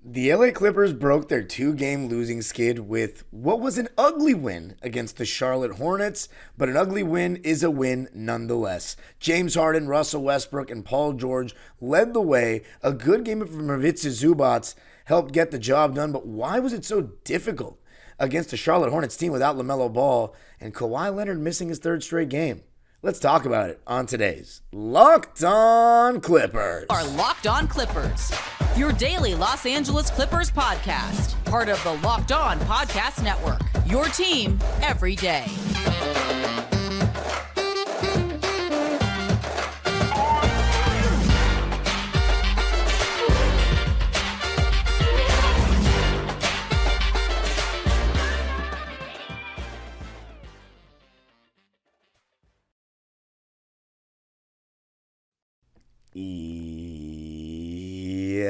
The LA Clippers broke their two-game losing skid with what was an ugly win against the Charlotte Hornets, but an ugly win is a win nonetheless. James Harden, Russell Westbrook, and Paul George led the way. A good game from Ivica Zubac helped get the job done, but why was it so difficult against the Charlotte Hornets team without LaMelo Ball and Kawhi Leonard missing his third straight game? Let's talk about it on today's Locked On Clippers. Our Locked On Clippers, your daily Los Angeles Clippers podcast, part of the Locked On Podcast Network, your team every day.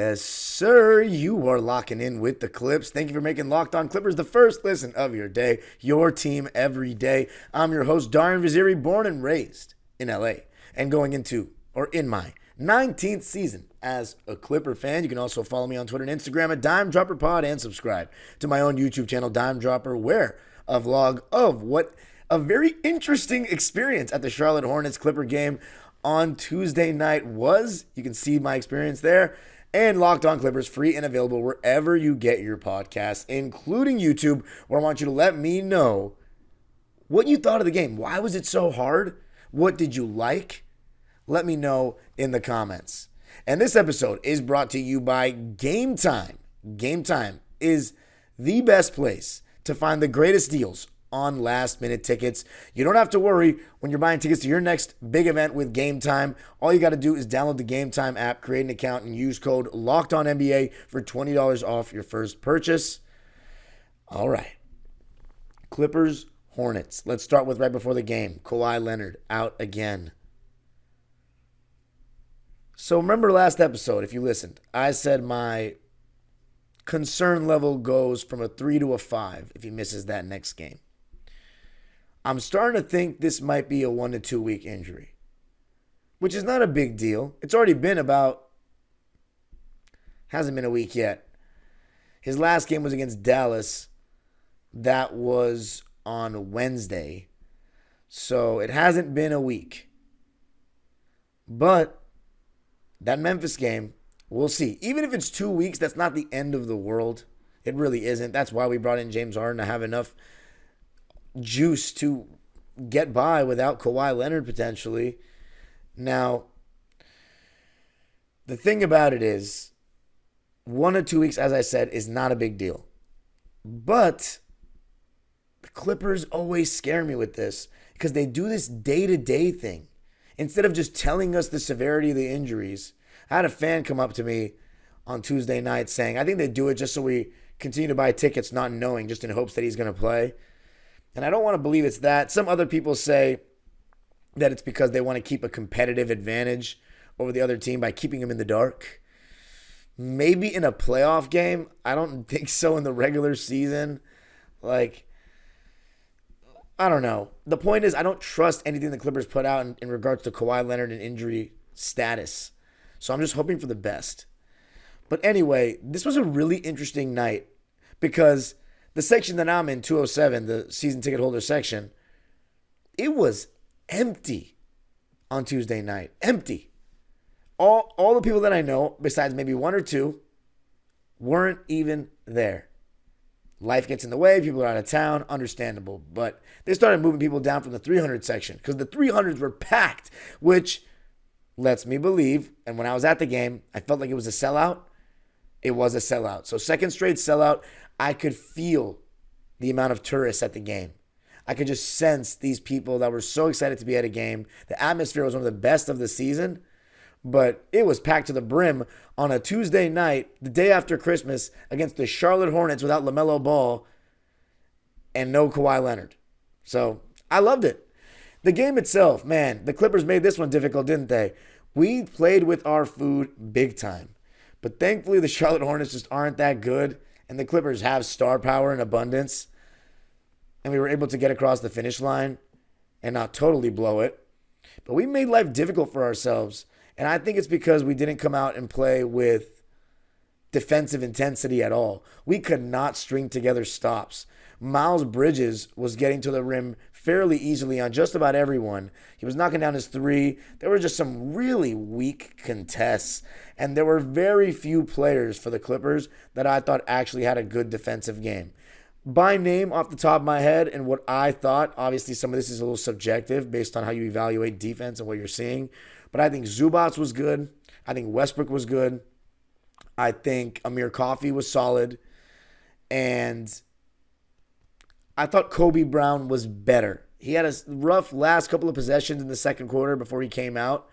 Yes, sir. You are locking in with the Clips. Thank you for making Locked On Clippers the first listen of your day, your team every day. I'm your host, Darian Vaziri, born and raised in LA and going into, or in my 19th season as a Clipper fan. You can also follow me on Twitter and Instagram at DimeDropperPod and subscribe to my own YouTube channel, Dime Dropper, where a vlog of what a very interesting experience at the Charlotte Hornets Clipper game on Tuesday night was. You can see my experience there. And Locked On Clippers, free and available wherever you get your podcasts, including YouTube, where I want you to let me know what you thought of the game. Why was it so hard? What did you like? Let me know in the comments. And this episode is brought to you by Game Time. Game Time is the best place to find the greatest deals on last-minute tickets. You don't have to worry when you're buying tickets to your next big event with Game Time. All you got to do is download the Game Time app, create an account, and use code LOCKEDONNBA for $20 off your first purchase. All right. Clippers, Hornets. Let's start with right before the game. Kawhi Leonard out again. So remember last episode, if you listened, I said my concern level goes from a 3 to a 5 if he misses that next game. I'm starting to think this might be a 1 to 2 week injury, which is not a big deal. It's already been hasn't been a week yet. His last game was against Dallas. That was on Wednesday. So it hasn't been a week. But that Memphis game, we'll see. Even if it's 2 weeks, that's not the end of the world. It really isn't. That's why we brought in James Harden, to have enough juice to get by without Kawhi Leonard potentially. Now, the thing about it is, 1 or 2 weeks, as I said, is not a big deal. But the Clippers always scare me with this because they do this day-to-day thing. Instead of just telling us the severity of the injuries, I had a fan come up to me on Tuesday night saying, I think they do it just so we continue to buy tickets not knowing, just in hopes that he's going to play. And I don't want to believe it's that. Some other people say that it's because they want to keep a competitive advantage over the other team by keeping him in the dark. Maybe in a playoff game. I don't think so in the regular season. I don't know. The point is, I don't trust anything the Clippers put out in regards to Kawhi Leonard and injury status. So I'm just hoping for the best. But anyway, this was a really interesting night because the section that I'm in, 207, the season ticket holder section, it was empty on Tuesday night. Empty. All the people that I know, besides maybe one or two, weren't even there. Life gets in the way. People are out of town. Understandable. But they started moving people down from the 300 section because the 300s were packed, which lets me believe, and when I was at the game, I felt like it was a sellout. It was a sellout. So second straight sellout. I could feel the amount of tourists at the game. I could just sense these people that were so excited to be at a game. The atmosphere was one of the best of the season, but it was packed to the brim on a Tuesday night, the day after Christmas, against the Charlotte Hornets without LaMelo Ball and no Kawhi Leonard. So I loved it. The game itself, man, the Clippers made this one difficult, didn't they? We played with our food big time. But thankfully, the Charlotte Hornets just aren't that good. And the Clippers have star power in abundance. And we were able to get across the finish line and not totally blow it. But we made life difficult for ourselves. And I think it's because we didn't come out and play with defensive intensity at all. We could not string together stops. Miles Bridges was getting to the rim fairly easily on just about everyone. He was knocking down his three. There were just some really weak contests, and there were very few players for the Clippers that I thought actually had a good defensive game. By name, off the top of my head, and what I thought, obviously some of this is a little subjective based on how you evaluate defense and what you're seeing, but I think Zubac was good. I think Westbrook was good. I think Amir Coffey was solid. And I thought Kobe Brown was better. He had a rough last couple of possessions in the second quarter before he came out,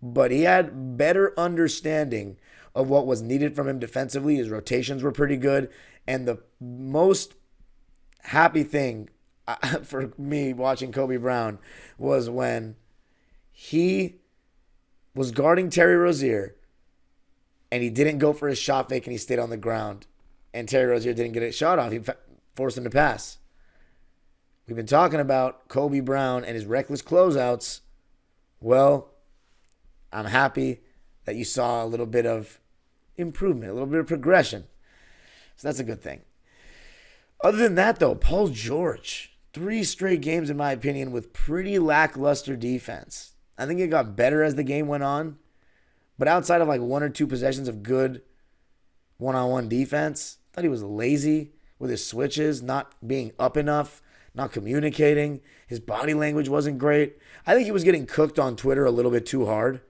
but he had better understanding of what was needed from him defensively. His rotations were pretty good. And the most happy thing for me watching Kobe Brown was when he was guarding Terry Rozier and he didn't go for his shot fake and he stayed on the ground. And Terry Rozier didn't get a shot off. He forced him to pass. We've been talking about Kobe Brown and his reckless closeouts. Well, I'm happy that you saw a little bit of improvement, a little bit of progression. So that's a good thing. Other than that, though, Paul George, 3 straight games, in my opinion, with pretty lackluster defense. I think it got better as the game went on. But outside of like 1 or 2 possessions of good one-on-one defense, I thought he was lazy with his switches, not being up enough, not communicating. His body language wasn't great. I think he was getting cooked on Twitter a little bit too hard.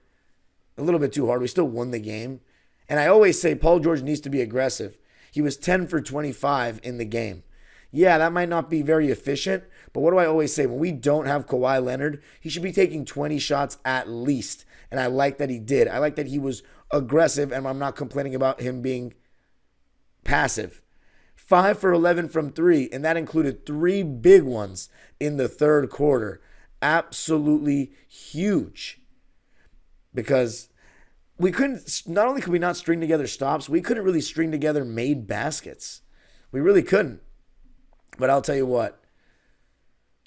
We still won the game. And I always say Paul George needs to be aggressive. He was 10 for 25 in the game. Yeah, that might not be very efficient, but what do I always say? When we don't have Kawhi Leonard, he should be taking 20 shots at least. And I like that he did. I like that he was aggressive, and I'm not complaining about him being passive. 5 for 11 from 3, and that included 3 big ones in the third quarter. Absolutely huge. Because we couldn't, not only could we not string together stops, we couldn't really string together made baskets. We really couldn't. But I'll tell you what,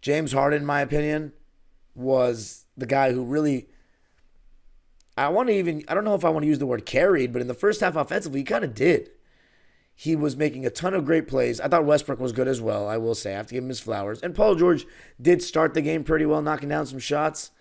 James Harden, in my opinion, was the guy who really, I don't know if I want to use the word carried, but in the first half offensively, he kind of did. He was making a ton of great plays. I thought Westbrook was good as well, I will say. I have to give him his flowers. And Paul George did start the game pretty well, knocking down some shots.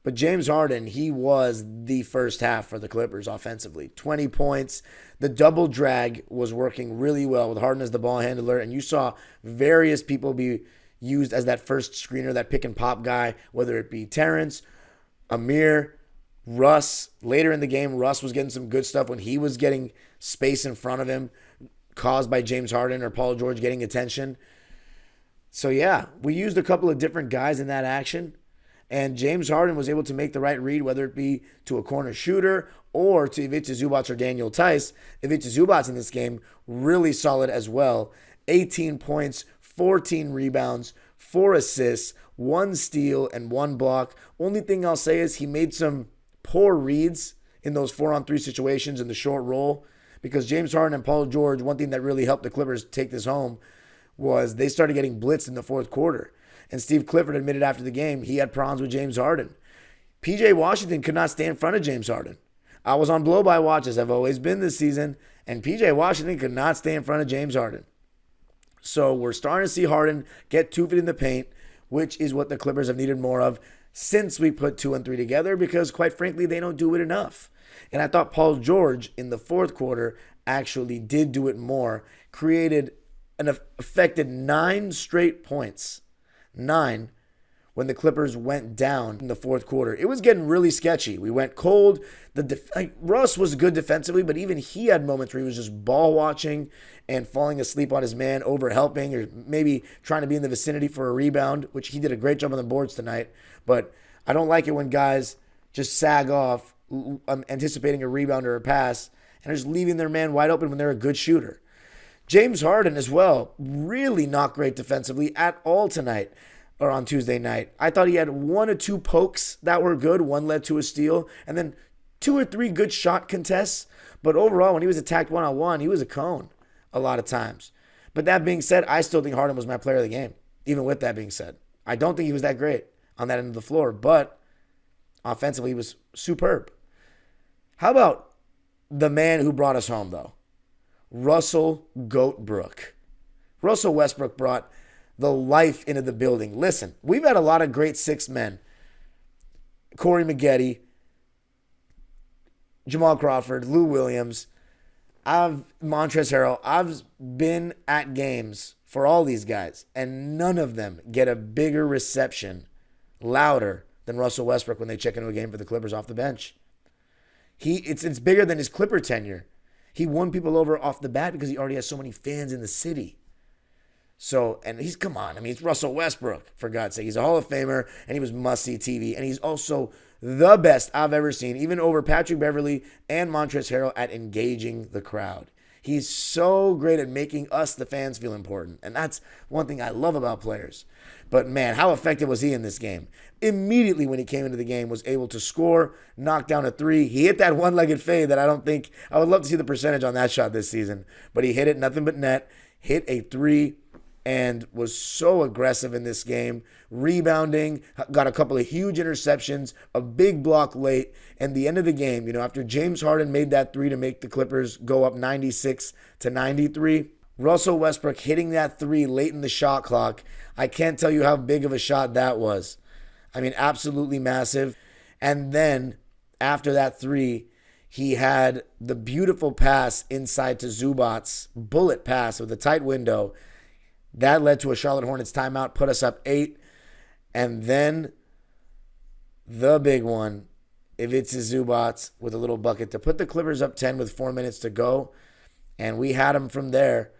But James Harden, he was the first half for the Clippers offensively. 20 points. The double drag was working really well with Harden as the ball handler. And you saw various people be used as that first screener, that pick and pop guy, whether it be Terrence, Amir, Russ. Later in the game, Russ was getting some good stuff when he was getting space in front of him caused by James Harden or Paul George getting attention. So yeah, we used a couple of different guys in that action. And James Harden was able to make the right read, whether it be to a corner shooter or to Ivica Zubac or Daniel Tice. Ivica Zubac in this game, really solid as well. 18 points, 14 rebounds, 4 assists, 1 steal, and 1 block. Only thing I'll say is he made some poor reads in those 4-on-3 situations in the short roll. Because James Harden and Paul George, one thing that really helped the Clippers take this home was they started getting blitzed in the fourth quarter. And Steve Clifford admitted after the game he had problems with James Harden. P.J. Washington could not stay in front of James Harden. I was on blow-by watch, as I've always been this season, and P.J. Washington could not stay in front of James Harden. So we're starting to see Harden get 2 feet in the paint, which is what the Clippers have needed more of since we put 2 and 3 together, because quite frankly, they don't do it enough. And I thought Paul George in the fourth quarter actually did do it more, affected 9 straight points. 9 when the Clippers went down in the fourth quarter. It was getting really sketchy. We went cold. Russ was good defensively, but even he had moments where he was just ball watching and falling asleep on his man, over helping, or maybe trying to be in the vicinity for a rebound, which he did a great job on the boards tonight. But I don't like it when guys just sag off, anticipating a rebound or a pass, and are just leaving their man wide open when they're a good shooter. James Harden as well, really not great defensively at all tonight or on Tuesday night. I thought he had 1 or 2 pokes that were good. 1 led to a steal, and then 2 or 3 good shot contests. But overall, when he was attacked one-on-one, he was a cone a lot of times. But that being said, I still think Harden was my player of the game, even with that being said. I don't think he was that great on that end of the floor, but offensively he was superb. How about the man who brought us home, though? Russell Goatbrook. Russell Westbrook brought the life into the building. Listen, we've had a lot of great six men. Corey Maggette, Jamal Crawford, Lou Williams, Montrezl Harrell. I've been at games for all these guys, and none of them get a bigger reception, louder than Russell Westbrook when they check into a game for the Clippers off the bench. It's bigger than his Clipper tenure. He won people over off the bat because he already has so many fans in the city. So, and he's Russell Westbrook, for God's sake. He's a Hall of Famer, and he was must-see TV. And he's also the best I've ever seen, even over Patrick Beverley and Montrezl Harrell, at engaging the crowd. He's so great at making us, the fans, feel important. And that's one thing I love about players. But, man, how effective was he in this game? Immediately when he came into the game, was able to score, knock down a three. He hit that one-legged fade that I would love to see the percentage on that shot this season. But he hit it, nothing but net, hit a three, and was so aggressive in this game, rebounding, got a couple of huge interceptions, a big block late, and the end of the game, after James Harden made that three to make the Clippers go up 96-93, Russell Westbrook hitting that three late in the shot clock. I can't tell you how big of a shot that was. I mean, absolutely massive. And then after that three, he had the beautiful pass inside to Zubac's bullet pass with a tight window. That led to a Charlotte Hornets timeout, put us up 8. And then the big one, Ivica Zubac with a little bucket to put the Clippers up 10 with 4 minutes to go. And we had them from there.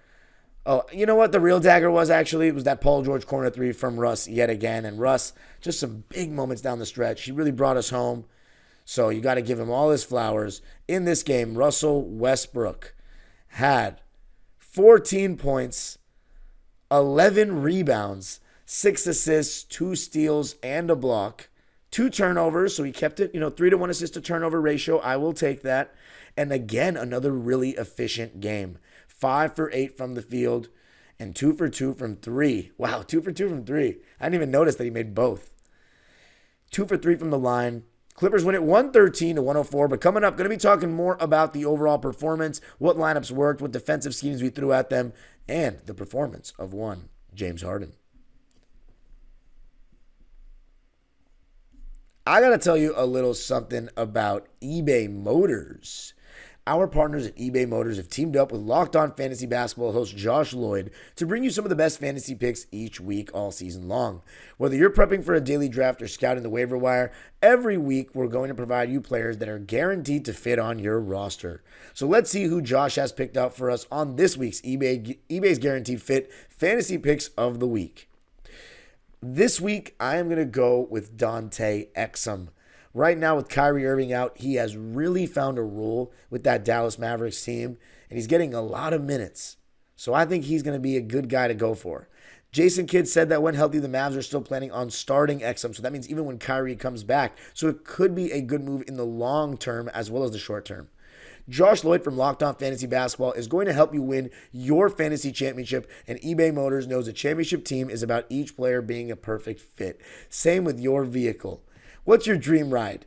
Oh, you know what the real dagger was actually? It was that Paul George corner three from Russ yet again. And Russ, just some big moments down the stretch. He really brought us home. So you got to give him all his flowers. In this game, Russell Westbrook had 14 points, 11 rebounds, 6 assists, 2 steals, and a block. 2 turnovers, so he kept it, 3-to-1 assist to turnover ratio. I will take that. And again, another really efficient game. 5 for 8 from the field and 2 for 2 from 3. Wow, 2 for 2 from 3. I didn't even notice that he made both. 2 for 3 from the line. Clippers win it 113-104, but coming up, going to be talking more about the overall performance, what lineups worked, what defensive schemes we threw at them, and the performance of one James Harden. I got to tell you a little something about eBay Motors. Our partners at eBay Motors have teamed up with Locked On Fantasy Basketball host Josh Lloyd to bring you some of the best fantasy picks each week all season long. Whether you're prepping for a daily draft or scouting the waiver wire, every week we're going to provide you players that are guaranteed to fit on your roster. So let's see who Josh has picked out for us on this week's eBay's Guaranteed Fit Fantasy Picks of the Week. This week, I am going to go with Dante Exum. Right now, with Kyrie Irving out, he has really found a role with that Dallas Mavericks team, and he's getting a lot of minutes. So I think he's going to be a good guy to go for. Jason Kidd said that when healthy, the Mavs are still planning on starting Exum, so that means even when Kyrie comes back. So it could be a good move in the long term as well as the short term. Josh Lloyd from Locked On Fantasy Basketball is going to help you win your fantasy championship, and eBay Motors knows a championship team is about each player being a perfect fit. Same with your vehicle. What's your dream ride?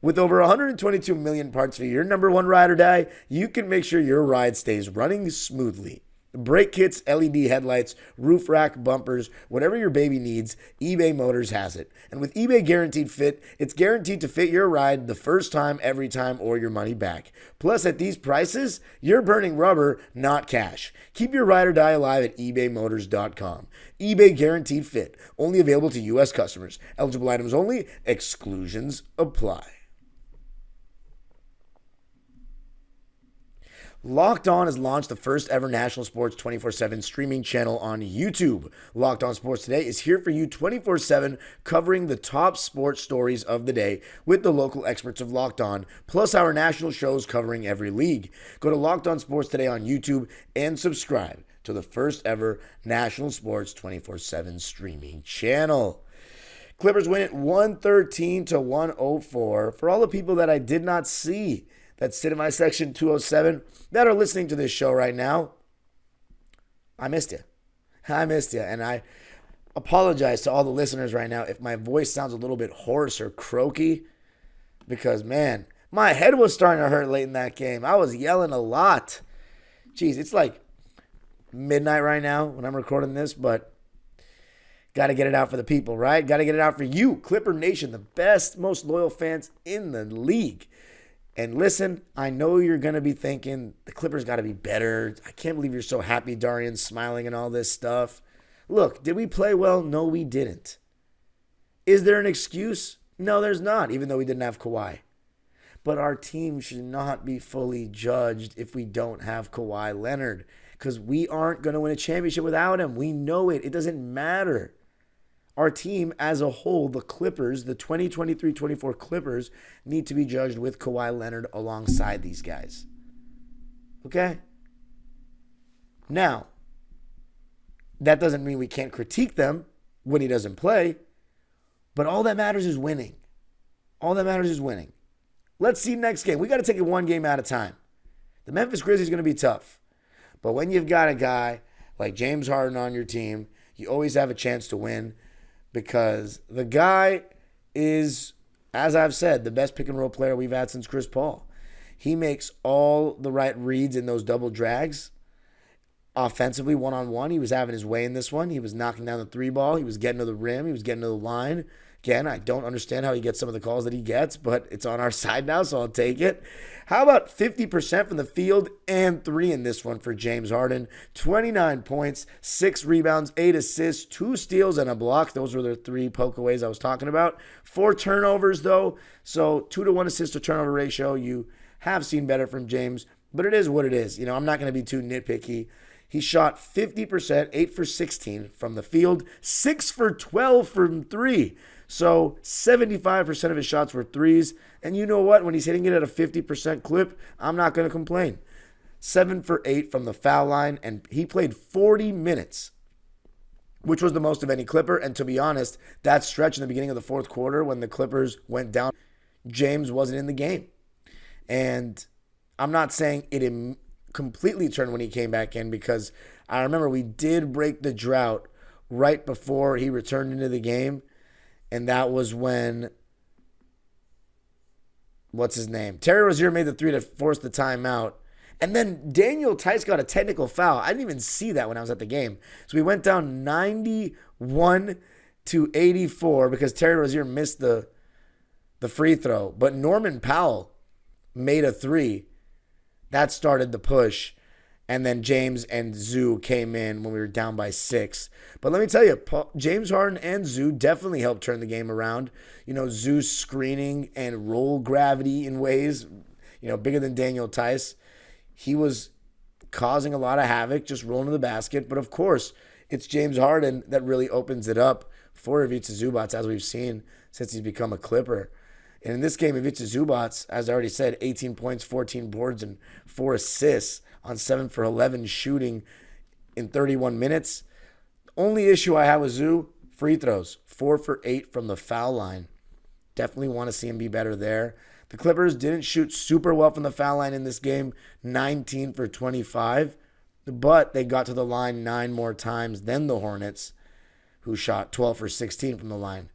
With over 122 million parts for your number one ride or die, you can make sure your ride stays running smoothly. Brake kits, LED headlights, roof rack, bumpers, whatever your baby needs, eBay Motors has it. And with eBay Guaranteed Fit, it's guaranteed to fit your ride the first time, every time, or your money back. Plus, at these prices, you're burning rubber, not cash. Keep your ride or die alive at ebaymotors.com. eBay Guaranteed Fit, only available to U.S. customers. Eligible items only, exclusions apply. Locked On has launched the first ever national sports 24/7 streaming channel on YouTube. Locked On Sports Today is here for you 24/7, covering the top sports stories of the day with the local experts of Locked On, plus our national shows covering every league. Go to Locked On Sports Today on YouTube and subscribe to the first ever national sports 24/7 streaming channel. Clippers win it 113-104. For all the people that I did not see that sit in my section 207 that are listening to this show right now, I missed you. And I apologize to all the listeners right now if my voice sounds a little bit hoarse or croaky, because, man, my head was starting to hurt late in that game. I was yelling a lot. Geez, it's like midnight right now when I'm recording this, but got to get it out for the people, right? Got to get it out for you, Clipper Nation, the best, most loyal fans in the league. And listen, I know you're going to be thinking the Clippers got to be better. I can't believe you're so happy, Darian, smiling and all this stuff. Look, did we play well? No, we didn't. Is there an excuse? No, there's not, even though we didn't have Kawhi. But our team should not be fully judged if we don't have Kawhi Leonard, because we aren't going to win a championship without him. We know it. It doesn't matter. Our team as a whole, the Clippers, the 2023-24 Clippers, need to be judged with Kawhi Leonard alongside these guys. Okay? Now, that doesn't mean we can't critique them when he doesn't play, but all that matters is winning. All that matters is winning. Let's see next game. We got to take it one game at a time. The Memphis Grizzlies are going to be tough. But when you've got a guy like James Harden on your team, you always have a chance to win because the guy is, as I've said, the best pick and roll player we've had since Chris Paul. He makes all the right reads in those double drags. Offensively, one-on-one, he was having his way in this one. He was knocking down the three ball. He was getting to the rim. He was getting to the line. Again, I don't understand how he gets some of the calls that he gets, but it's on our side now, so I'll take it. How about 50% from the field and 3 in this one for James Harden? 29 points, 6 rebounds, 8 assists, 2 steals, and a block. Those were the 3 pokeaways I was talking about. 4 turnovers, though, so 2-to-1 assist to turnover ratio. You have seen better from James, but it is what it is. You know, I'm not going to be too nitpicky. He shot 50%, 8 for 16 from the field, 6 for 12 from 3. So 75% of his shots were threes. And you know what? When he's hitting it at a 50% clip, I'm not going to complain. 7 for 8 from the foul line. And he played 40 minutes, which was the most of any Clipper. And to be honest, that stretch in the beginning of the fourth quarter when the Clippers went down, James wasn't in the game. And I'm not saying it completely turned when he came back in, because I remember we did break the drought right before he returned into the game. And that was when, what's his name? Terry Rozier made the 3 to force the timeout. And then Daniel Tice got a technical foul. I didn't even see that when I was at the game. So we went down 91-84 because Terry Rozier missed the free throw. But Norman Powell made a 3. That started the push. And then James and Zoo came in when we were down by 6. But let me tell you, James Harden and Zoo definitely helped turn the game around. You know, Zoo's screening and roll gravity in ways, you know, bigger than Daniel Tice. He was causing a lot of havoc, just rolling to the basket. But of course, it's James Harden that really opens it up for Ivica Zubac, as we've seen since he's become a Clipper. And in this game, Ivica Zubac, as I already said, 18 points, 14 boards, and 4 assists on 7 for 11 shooting in 31 minutes. Only issue I have with Zoo, free throws. 4 for 8 from the foul line. Definitely want to see him be better there. The Clippers didn't shoot super well from the foul line in this game, 19 for 25. But they got to the line 9 more times than the Hornets, who shot 12 for 16 from the line.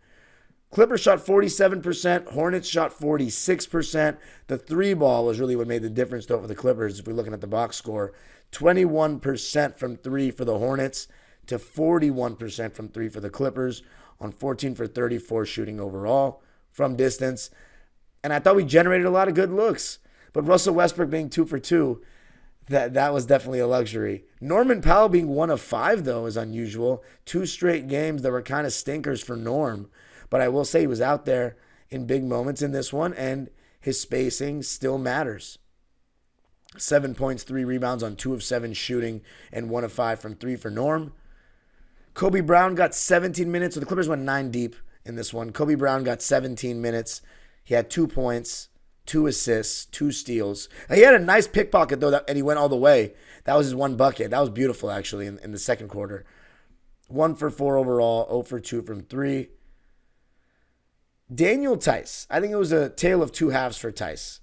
Clippers shot 47%. Hornets shot 46%. The 3 ball was really what made the difference, though, for the Clippers. If we're looking at the box score, 21% from 3 for the Hornets to 41% from 3 for the Clippers on 14 for 34 shooting overall from distance. And I thought we generated a lot of good looks. But Russell Westbrook being 2 for 2, that was definitely a luxury. Norman Powell being 1 of 5, though, is unusual. 2 straight games that were kind of stinkers for Norm. But I will say he was out there in big moments in this one, and his spacing still matters. 7 points, 3 rebounds on 2 of 7 shooting, and 1 of 5 from 3 for Norm. Kobe Brown got 17 minutes, so the Clippers went 9 deep in this one. Kobe Brown got 17 minutes. He had 2 points, 2 assists, 2 steals. He had a nice pickpocket, though, and he went all the way. That was his 1 bucket. That was beautiful, actually, in the second quarter. 1 for 4 overall, 0 for 2 from 3. Daniel Tice, I think it was a tale of 2 halves for Tice.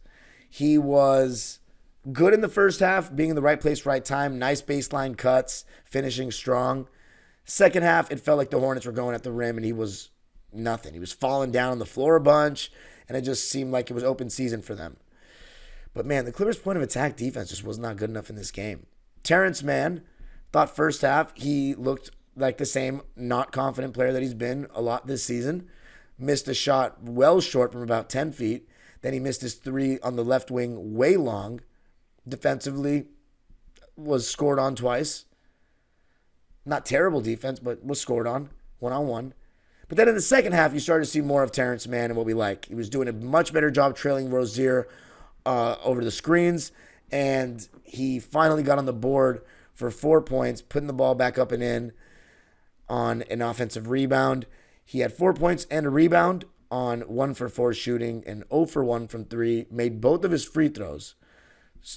He was good in the first half, being in the right place, right time, nice baseline cuts, finishing strong. Second half, it felt like the Hornets were going at the rim, and he was nothing. He was falling down on the floor a bunch, and it just seemed like it was open season for them. But man, the Clippers' point of attack defense just was not good enough in this game. Terrence Mann, thought first half he looked like the same not confident player that he's been a lot this season. Missed a shot well short from about 10 feet. Then he missed his three on the left wing way long. Defensively, was scored on twice. Not terrible defense, but was scored on one-on-one. But then in the second half, you started to see more of Terrence Mann and what we like. He was doing a much better job trailing Rozier over the screens, and he finally got on the board for 4 points, putting the ball back up and in on an offensive rebound. He had 4 points and a rebound on 1 for 4 shooting and 0 for 1 from 3. Made both of his free throws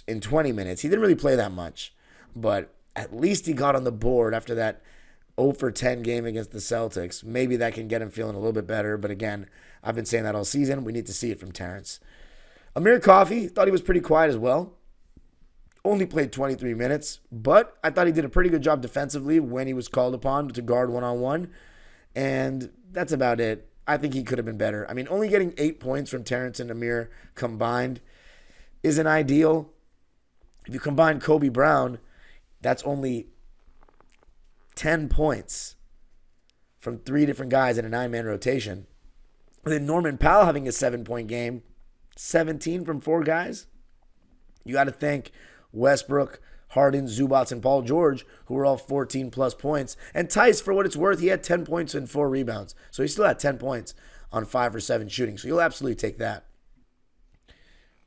in 20 minutes. He didn't really play that much, but at least he got on the board after that 0 for 10 game against the Celtics. Maybe that can get him feeling a little bit better, but again, I've been saying that all season. We need to see it from Terrence. Amir Coffey, thought he was pretty quiet as well. Only played 23 minutes, but I thought he did a pretty good job defensively when he was called upon to guard one-on-one, and that's about it. I think he could have been better. I mean, only getting 8 points from Terrence and Amir combined isn't ideal. If you combine Kobe Brown, that's only 10 points from 3 different guys in a 9-man rotation. And then Norman Powell having a 7-point game, 17 from 4 guys. You got to thank Westbrook, Harden, Zubac, and Paul George, who were all 14-plus points. And Tice, for what it's worth, he had 10 points and 4 rebounds. So he still had 10 points on 5 for 7 shooting. So you'll absolutely take that.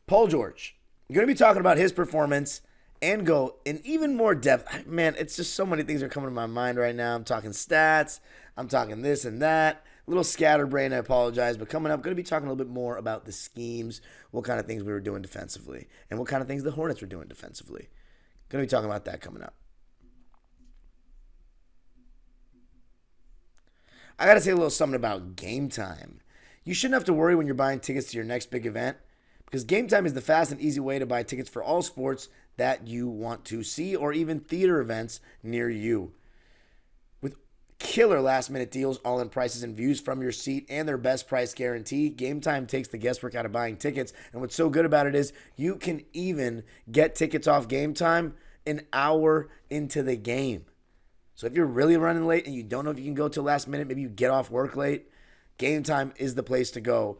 Paul George. I'm going to be talking about his performance and go in even more depth. Man, it's just so many things are coming to my mind right now. I'm talking stats. I'm talking this and that. A little scatterbrained, I apologize. But coming up, going to be talking a little bit more about the schemes, what kind of things we were doing defensively, and what kind of things the Hornets were doing defensively. Going to be talking about that coming up. I got to say a little something about Game Time. You shouldn't have to worry when you're buying tickets to your next big event, because Game Time is the fast and easy way to buy tickets for all sports that you want to see or even theater events near you. With killer last-minute deals, all-in prices and views from your seat, and their best price guarantee, Game Time takes the guesswork out of buying tickets. And what's so good about it is you can even get tickets off Game Time an hour into the game. So if you're really running late and you don't know if you can go till last minute, maybe you get off work late, Game Time is the place to go.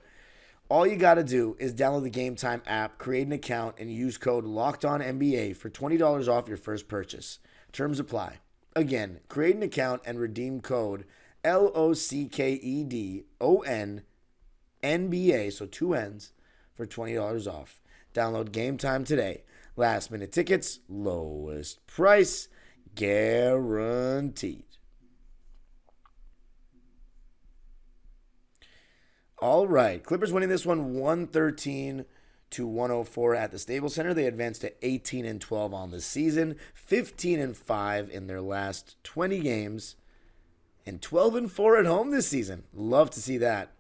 All you got to do is download the Game Time app, create an account, and use code LOCKEDONNBA for $20 off your first purchase. Terms apply. Again, create an account and redeem code LOCKEDONNBA, so 2 N's, for $20 off. Download Game Time today. Last minute tickets, lowest price, guaranteed. All right, Clippers winning this one 113-104 at the Staples Center. They advanced to 18-12 on the season, 15-5 in their last 20 games, and 12-4 at home this season. Love to see that.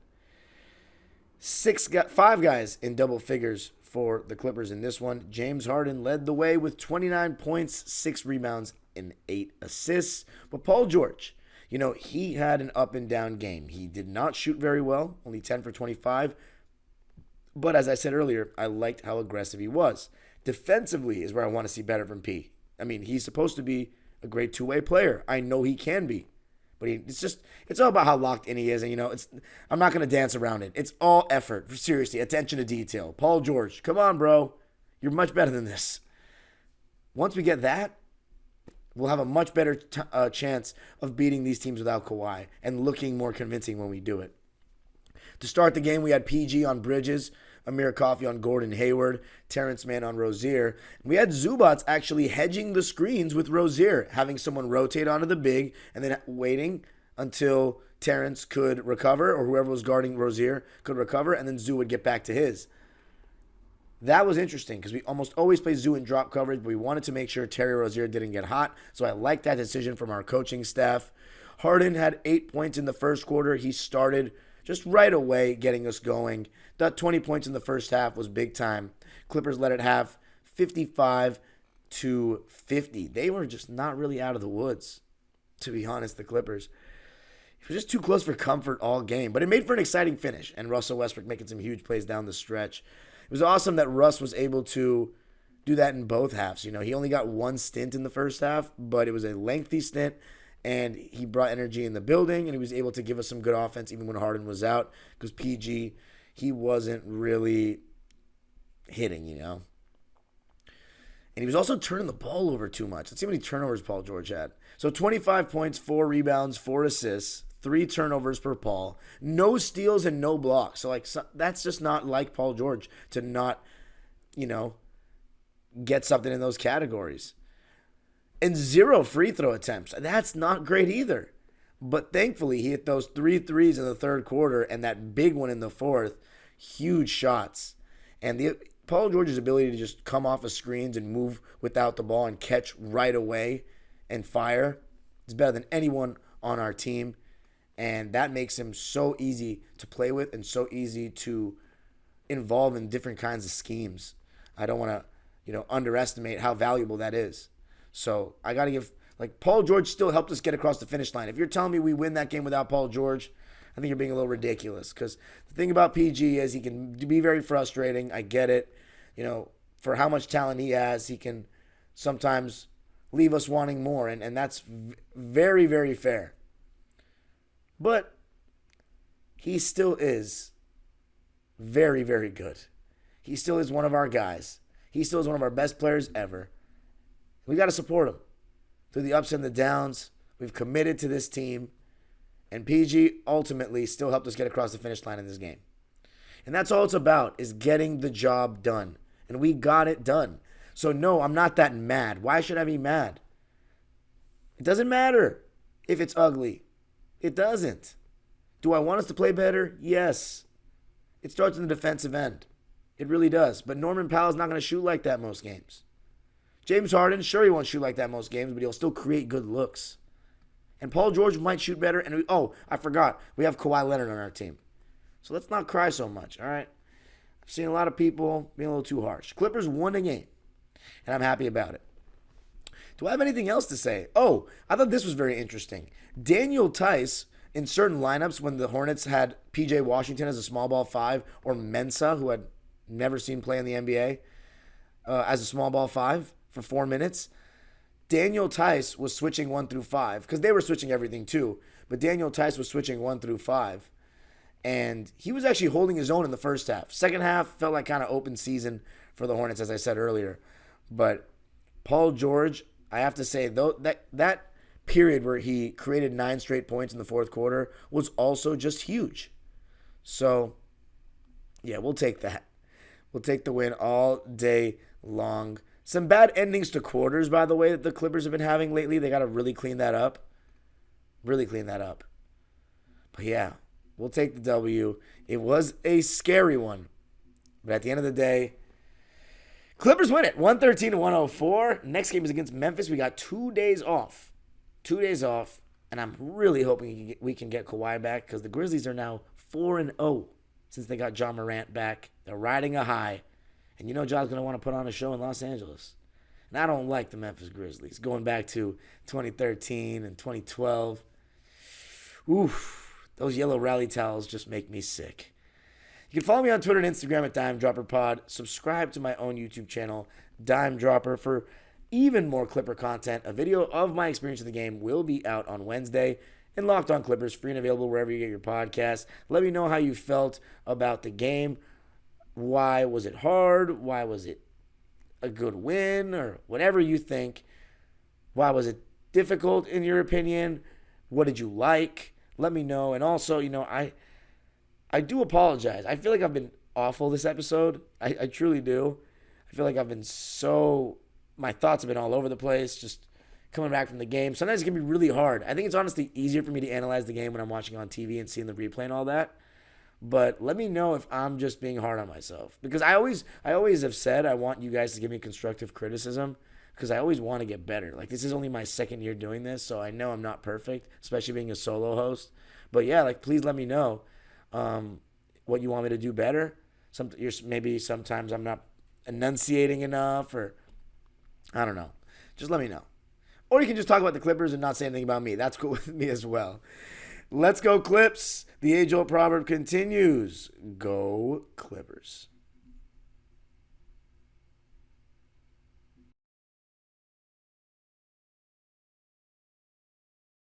5 guys in double figures for the Clippers in this one. James Harden led the way with 29 points, 6 rebounds, and 8 assists. But Paul George, he had an up and down game. He did not shoot very well, only 10 for 25. But as I said earlier, I liked how aggressive he was. Defensively is where I want to see better from P. I mean, he's supposed to be a great two-way player. I know he can be. But it's all about how locked in he is. And, I'm not going to dance around it. It's all effort. Seriously, attention to detail. Paul George, come on, bro. You're much better than this. Once we get that, we'll have a much better chance of beating these teams without Kawhi and looking more convincing when we do it. To start the game, we had PG on Bridges, Amir Coffey on Gordon Hayward, Terrence Mann on Rozier. We had Zubac actually hedging the screens with Rozier, having someone rotate onto the big and then waiting until Terrence could recover, or whoever was guarding Rozier could recover, and then Zoo would get back to his. That was interesting because we almost always play Zoo in drop coverage, but we wanted to make sure Terry Rozier didn't get hot. So I like that decision from our coaching staff. Harden had 8 points in the first quarter. He started just right away getting us going. That 20 points in the first half was big time. Clippers let it have 55-50. They were just not really out of the woods, to be honest, the Clippers. It was just too close for comfort all game, but it made for an exciting finish, and Russell Westbrook making some huge plays down the stretch. It was awesome that Russ was able to do that in both halves. He only got one stint in the first half, but it was a lengthy stint, and he brought energy in the building, and he was able to give us some good offense even when Harden was out, because PG, he wasn't really hitting, And he was also turning the ball over too much. Let's see how many turnovers Paul George had. So 25 points, 4 rebounds, 4 assists, 3 turnovers per Paul, no steals and no blocks. So, that's just not like Paul George to not, get something in those categories. And 0 free throw attempts. That's not great either. But thankfully, he hit those 3 threes in the third quarter and that big one in the fourth. Huge shots. And Paul George's ability to just come off of screens and move without the ball and catch right away and fire is better than anyone on our team. And that makes him so easy to play with and so easy to involve in different kinds of schemes. I don't want to, underestimate how valuable that is. So I got to give, Paul George still helped us get across the finish line. If you're telling me we win that game without Paul George, I think you're being a little ridiculous, because the thing about PG is he can be very frustrating. I get it. For how much talent he has, he can sometimes leave us wanting more, and that's very, very fair. But he still is very, very good. He still is one of our guys. He still is one of our best players ever. We got to support him through the ups and the downs. We've committed to this team. And PG ultimately still helped us get across the finish line in this game. And that's all it's about, is getting the job done. And we got it done. So no, I'm not that mad. Why should I be mad? It doesn't matter if it's ugly. It doesn't. Do I want us to play better? Yes. It starts in the defensive end. It really does. But Norman Powell's not going to shoot like that most games. James Harden, sure, he won't shoot like that most games, but he'll still create good looks. And Paul George might shoot better. And I forgot. We have Kawhi Leonard on our team. So let's not cry so much, all right? I've seen a lot of people being a little too harsh. Clippers won a game, and I'm happy about it. Do I have anything else to say? Oh, I thought this was very interesting. Daniel Tice, in certain lineups, when the Hornets had P.J. Washington as a small ball 5, or Mensah, who I'd never seen play in the NBA, as a small ball 5 for 4 minutes, Daniel Tice was switching 1 through 5, because they were switching everything too, but Daniel Tice was switching 1 through 5, and he was actually holding his own in the first half. Second half felt like kind of open season for the Hornets, as I said earlier, but Paul George, I have to say, though, that period where he created 9 straight points in the fourth quarter was also just huge. So, yeah, we'll take that. We'll take the win all day long. Some bad endings to quarters, by the way, that the Clippers have been having lately. They got to really clean that up. Really clean that up. But yeah, we'll take the W. It was a scary one. But at the end of the day, Clippers win it. 113-104. Next game is against Memphis. We got 2 days off. 2 days off. And I'm really hoping we can get Kawhi back, because the Grizzlies are now 4-0 since they got Ja Morant back. They're riding a high. And Ja's going to want to put on a show in Los Angeles. And I don't like the Memphis Grizzlies. Going back to 2013 and 2012. Oof. Those yellow rally towels just make me sick. You can follow me on Twitter and Instagram at DimeDropperPod. Subscribe to my own YouTube channel, Dime Dropper, for even more Clipper content. A video of my experience of the game will be out on Wednesday. And Locked On Clippers, free and available wherever you get your podcasts. Let me know how you felt about the game. Why was it hard? Why was it a good win? Or whatever you think. Why was it difficult in your opinion? What did you like? Let me know. And also, I do apologize. I feel like I've been awful this episode. I truly do. I feel like my thoughts have been all over the place, just coming back from the game. Sometimes it can be really hard. I think it's honestly easier for me to analyze the game when I'm watching on TV and seeing the replay and all that. But let me know if I'm just being hard on myself. Because I always have said I want you guys to give me constructive criticism, because I always want to get better. This is only my second year doing this, so I know I'm not perfect, especially being a solo host. But yeah, please let me know what you want me to do better. Maybe sometimes I'm not enunciating enough, or I don't know. Just let me know. Or you can just talk about the Clippers and not say anything about me. That's cool with me as well. Let's go Clips. The age-old proverb continues. Go Clippers.